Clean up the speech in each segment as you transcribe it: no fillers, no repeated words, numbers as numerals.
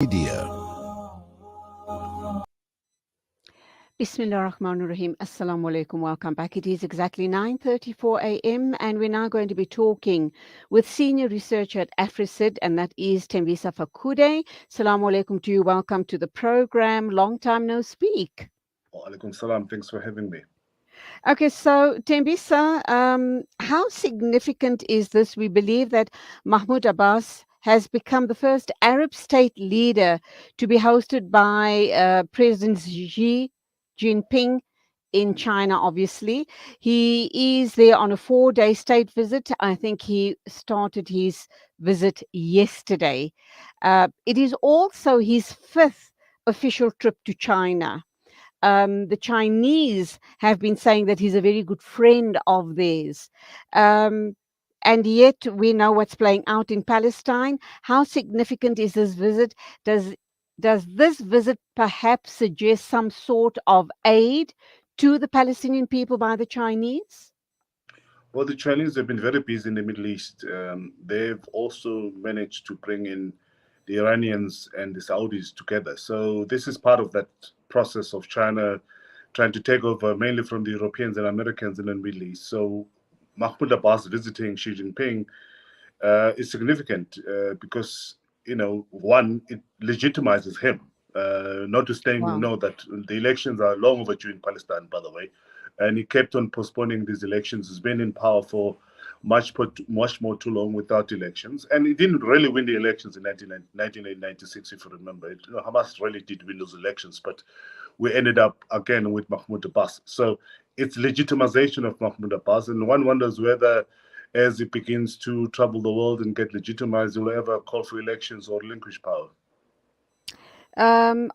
Media. Bismillah ar-Rahman ar-Rahim. Assalamu alaikum. Welcome back. It is exactly 9:34 a.m. and we're now going to be talking with senior researcher at AFRASID, and that is Thembisa Fakude. Assalamu alaikum to you. Welcome to the program. Long time no speak. Alaikum salam. Thanks for having me. Okay, so Thembisa, how significant is this? We believe that Mahmoud Abbas has become the first Arab state leader to be hosted by President Xi Jinping in China, obviously. He is there on a 4-day state visit. I think he started his visit yesterday. It is also his fifth official trip to China. The Chinese have been saying that he's a very good friend of theirs. Um, and yet we know what's playing out in Palestine. How significant is this visit? Does this visit perhaps suggest some sort of aid to the Palestinian people by the Chinese? Well, the Chinese have been very busy in the Middle East. They've also managed to bring in the Iranians and the Saudis together. So this is part of that process of China trying to take over mainly from the Europeans and Americans in the Middle East. So Mahmoud Abbas visiting Xi Jinping is significant because, one, it legitimizes him. Notwithstanding, we Wow. know that the elections are long overdue in Palestine, by the way, and he kept on postponing these elections. He's been in power for much more too long without elections, and he didn't really win the elections in 1996, if you remember. Hamas really did win those elections, but we ended up again with Mahmoud Abbas. So it's legitimization of Mahmoud Abbas, and one wonders whether, as he begins to travel the world and get legitimized, he'll ever call for elections or relinquish power.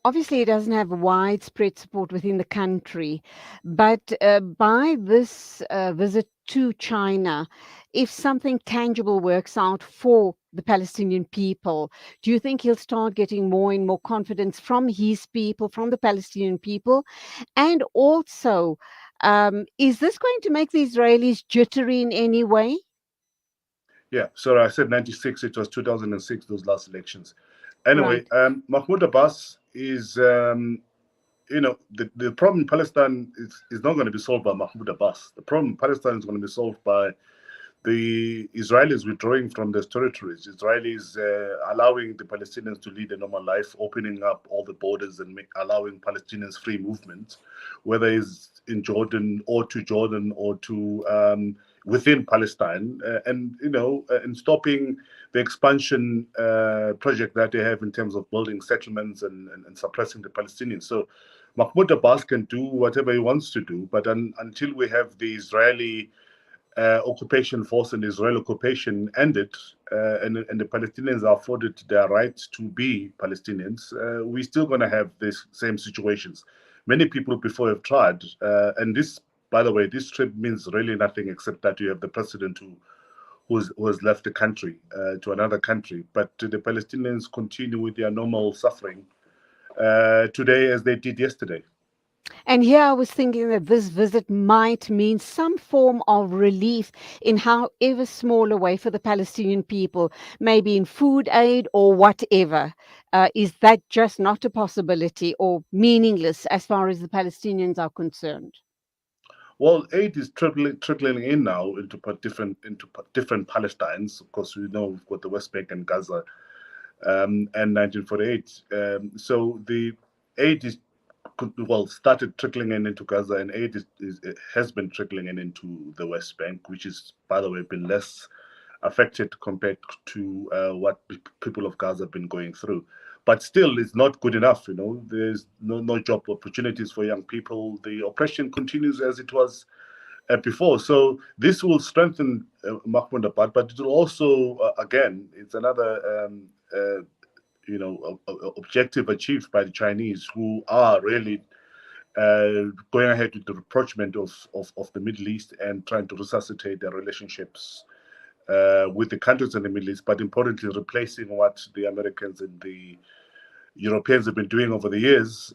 Obviously, it doesn't have widespread support within the country, but by this visit to China, if something tangible works out for the Palestinian people, do you think he'll start getting more and more confidence from his people, from the Palestinian people? And also, is this going to make the Israelis jittery in any way? Yeah, so I said 96, it was 2006, those last elections. Anyway, Right. Mahmoud Abbas is, the problem in Palestine is not going to be solved by Mahmoud Abbas. The problem in Palestine is going to be solved by the Israelis withdrawing from those territories, Israelis allowing the Palestinians to lead a normal life, opening up all the borders and allowing Palestinians free movement, whether it's in Jordan or to within Palestine, and stopping the expansion project that they have in terms of building settlements and suppressing the Palestinians. So Mahmoud Abbas can do whatever he wants to do, but until we have the Israeli occupation force and Israel occupation ended, and the Palestinians are afforded their right to be Palestinians, we're still going to have these same situations. Many people before have tried, and this, by the way, this trip means really nothing except that you have the president who has left the country to another country, but the Palestinians continue with their normal suffering today as they did yesterday. And here I was thinking that this visit might mean some form of relief in however small a way for the Palestinian people, maybe in food aid or whatever. Is that just not a possibility or meaningless as far as the Palestinians are concerned? Well, aid is trickling in now into different Palestines. Of course, we know we've got the West Bank and Gaza, and 1948. So the aid is started trickling in into Gaza, and aid it has been trickling in into the West Bank, which is, by the way, been less affected compared to what people of Gaza have been going through. But still, it's not good enough. There's no job opportunities for young people. The oppression continues as it was before. So this will strengthen Mahmoud Abbas, but it will also, again, it's another objective achieved by the Chinese, who are really going ahead with the rapprochement of the Middle East and trying to resuscitate their relationships with the countries in the Middle East, but importantly, replacing what the Americans and the Europeans have been doing over the years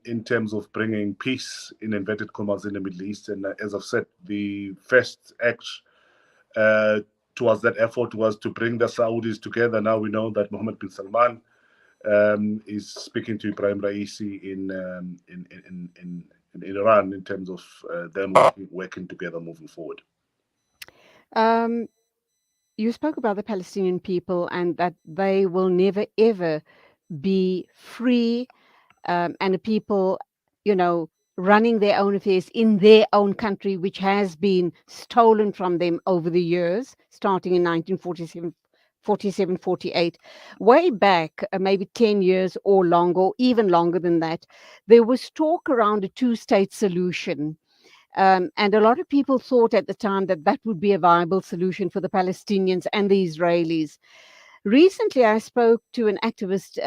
in terms of bringing peace, in inverted commas, in the Middle East. And as I've said, the first act uh, towards that effort was to bring the Saudis together. Now we know that Mohammed bin Salman is speaking to Ibrahim Raisi in Iran in terms of them working together moving forward. Um, you spoke about the Palestinian people and that they will never ever be free, and a people, you know, running their own affairs in their own country, which has been stolen from them over the years, starting in 1947, 47, 48. Way back, maybe 10 years or longer, or even longer than that, there was talk around a two-state solution. And a lot of people thought at the time that that would be a viable solution for the Palestinians and the Israelis. Recently, I spoke to an activist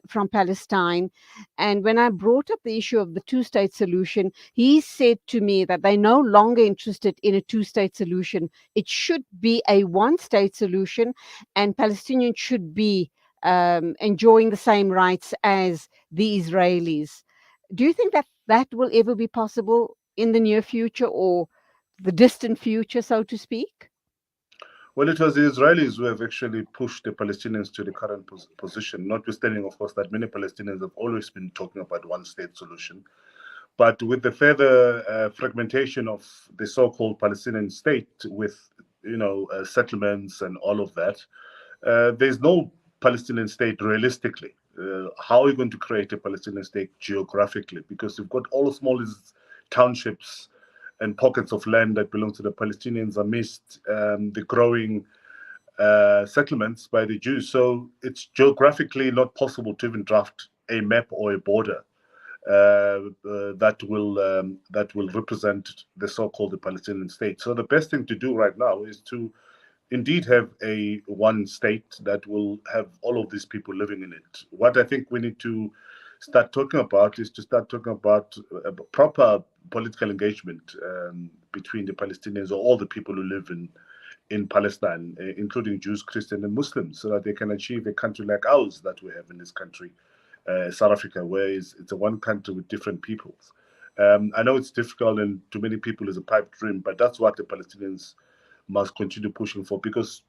from Palestine, and when I brought up the issue of the two state solution, he said to me that they're no longer interested in a two state solution. It should be a one state solution, and Palestinians should be enjoying the same rights as the Israelis. Do you think that that will ever be possible in the near future or the distant future, so to speak? Well, it was the Israelis who have actually pushed the Palestinians to the current position, notwithstanding, of course, that many Palestinians have always been talking about one state solution. But with the further fragmentation of the so-called Palestinian state, with settlements and all of that, there's no Palestinian state realistically. How are you going to create a Palestinian state geographically? Because you've got all the smallest townships and pockets of land that belong to the Palestinians amidst the growing settlements by the Jews. So it's geographically not possible to even draft a map or a border that will represent the so-called Palestinian state. So the best thing to do right now is to indeed have a one state that will have all of these people living in it. What I think we need to start talking about is to start talking about a proper political engagement between the Palestinians or all the people who live in Palestine, including Jews, Christians, and Muslims, so that they can achieve a country like ours that we have in this country, South Africa, where it's a one country with different peoples. I know it's difficult and to many people is a pipe dream, but that's what the Palestinians must continue pushing for, because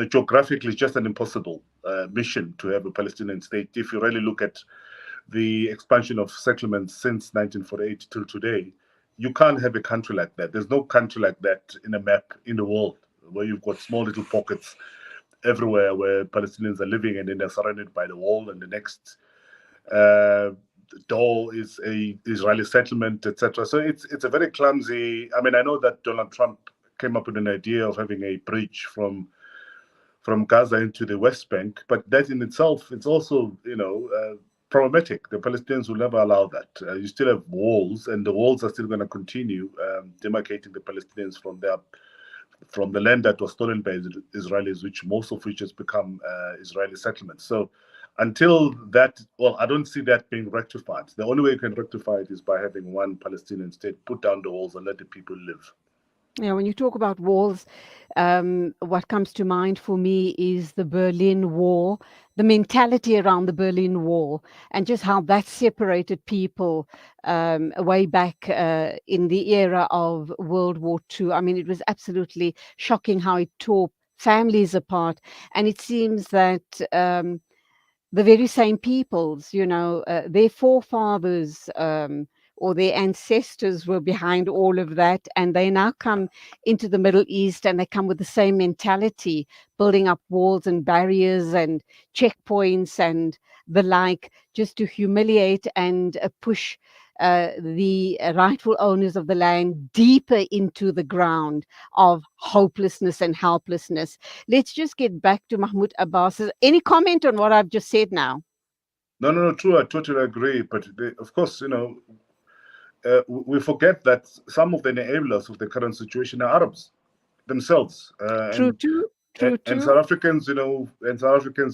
geographically it's just an impossible mission to have a Palestinian state. If you really look at the expansion of settlements since 1948 till today, you can't have a country like that. There's no country like that in a map in the world, where you've got small little pockets everywhere where Palestinians are living, and then they're surrounded by the wall, and the next uh, door is a Israeli settlement, etc. So it's a very clumsy. I mean, I know that Donald Trump came up with an idea of having a bridge from Gaza into the West Bank, but that in itself, it's also problematic. The Palestinians will never allow that. You still have walls, and the walls are still going to continue demarcating the Palestinians from the land that was stolen by Israelis, which most of which has become Israeli settlements. So until that, well, I don't see that being rectified. The only way you can rectify it is by having one Palestinian state, put down the walls and let the people live. Yeah, when you talk about walls, what comes to mind for me is the Berlin Wall, the mentality around the Berlin Wall, and just how that separated people way back in the era of World War II. I mean, it was absolutely shocking how it tore families apart. And it seems that the very same peoples, their forefathers or their ancestors were behind all of that, and they now come into the Middle East and they come with the same mentality, building up walls and barriers and checkpoints and the like, just to humiliate and push the rightful owners of the land deeper into the ground of hopelessness and helplessness. Let's just get back to Mahmoud Abbas. Any comment on what I've just said now? No, true. I totally agree. But of course, we forget that some of the enablers of the current situation are Arabs themselves, True too. True and too. South Africans,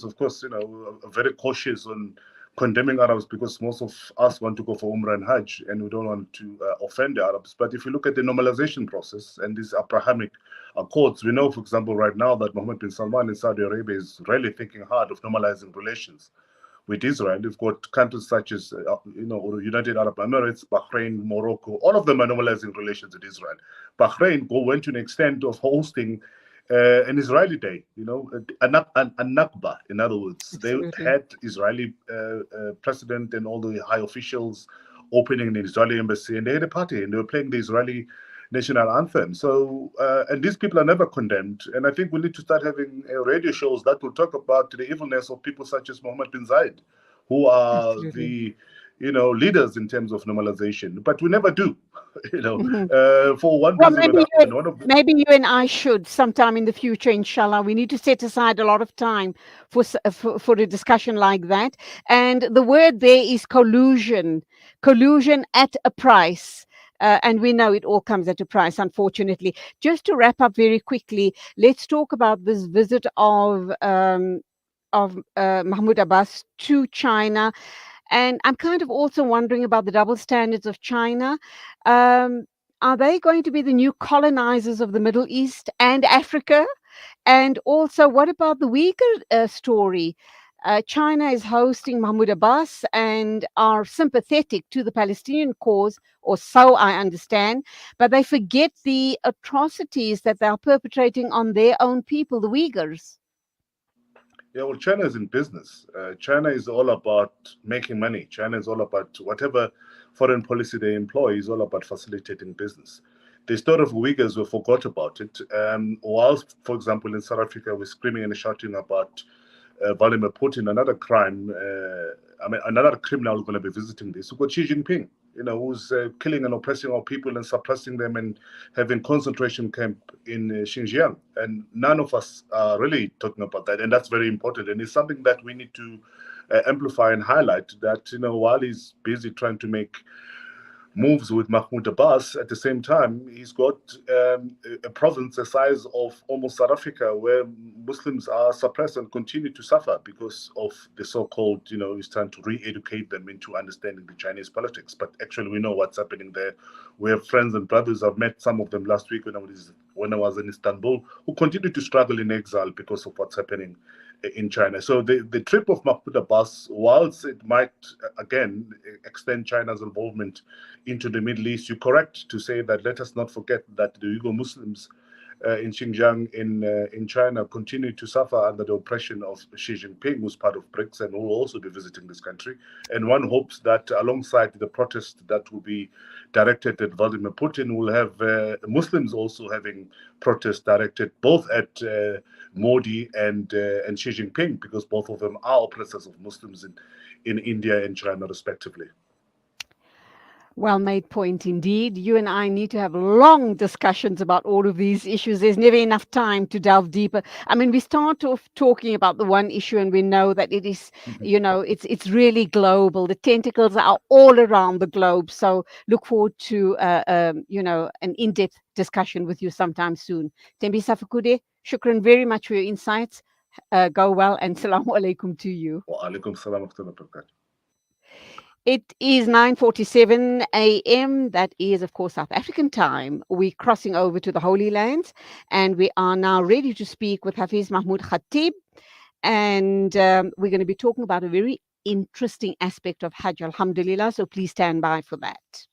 of course, are very cautious on condemning Arabs, because most of us want to go for Umrah and Hajj, and we don't want to offend the Arabs. But if you look at the normalization process and these Abrahamic Accords, we know, for example, right now that Mohammed bin Salman in Saudi Arabia is really thinking hard of normalizing relations with Israel. You've got countries such as, United Arab Emirates, Bahrain, Morocco. All of them are normalizing relations with Israel. Bahrain went to an extent of hosting an Israeli day, a Nakba, in other words. They Absolutely. had Israeli president and all the high officials opening an Israeli embassy, and they had a party, and they were playing the Israeli national anthem. So, and these people are never condemned. And I think we need to start having radio shows that will talk about the evilness of people such as Mohammed bin Zayed, who are Absolutely. the leaders in terms of normalization. But we never do, Mhm. for one Well, reason or another. One of the, maybe you and I should sometime in the future, inshallah. We need to set aside a lot of time for a discussion like that. And the word there is collusion, collusion at a price. And we know it all comes at a price, unfortunately. Just to wrap up very quickly, let's talk about this visit of Mahmoud Abbas to China. And I'm kind of also wondering about the double standards of China. Um, are they going to be the new colonizers of the Middle East and Africa? And also, what about the Uyghur story? China is hosting Mahmoud Abbas and are sympathetic to the Palestinian cause, or so I understand, but they forget the atrocities that they are perpetrating on their own people, the Uyghurs. Yeah, well, China is in business. China is all about making money. China is all about whatever foreign policy they employ is all about facilitating business. The story of Uyghurs, we forgot about it. Whilst, for example, in South Africa, we're screaming and shouting about Vladimir Putin, another criminal going to be visiting this. We've got Xi Jinping, who's killing and oppressing our people and suppressing them and having concentration camp in Xinjiang. And none of us are really talking about that. And that's very important. And it's something that we need to amplify and highlight that, while he's busy trying to make moves with Mahmoud Abbas. At the same time, he's got a province the size of almost South Africa where Muslims are suppressed and continue to suffer because of the so-called, he's trying to re-educate them into understanding the Chinese politics. But actually, we know what's happening there. We have friends and brothers. I've met some of them last week when I was in Istanbul, who continue to struggle in exile because of what's happening in China. So the trip of Mahmoud Abbas, whilst it might again extend China's involvement into the Middle East, you're correct to say that let us not forget that the Uyghur Muslims in Xinjiang in China continue to suffer under the oppression of Xi Jinping, who's part of BRICS and who will also be visiting this country. And one hopes that alongside the protest that will be directed at Vladimir Putin, we'll have Muslims also having protests directed both at Modi and Xi Jinping, because both of them are oppressors of Muslims in India and China, respectively. Well made point indeed. You and I need to have long discussions about all of these issues. There's never enough time to delve deeper. I mean, we start off talking about the one issue and we know that it is, it's really global. The tentacles are all around the globe. So look forward to, an in-depth discussion with you sometime soon. Thembisa Fakude, shukran very much for your insights. Go well and salamu alaikum to you. Wa alaikum salam wa rahmatullahi. It is 9:47 a.m. That is, of course, South African time. We're crossing over to the Holy Lands, and we are now ready to speak with Hafiz Mahmoud Khatib. And we're going to be talking about a very interesting aspect of Hajj, alhamdulillah. So please stand by for that.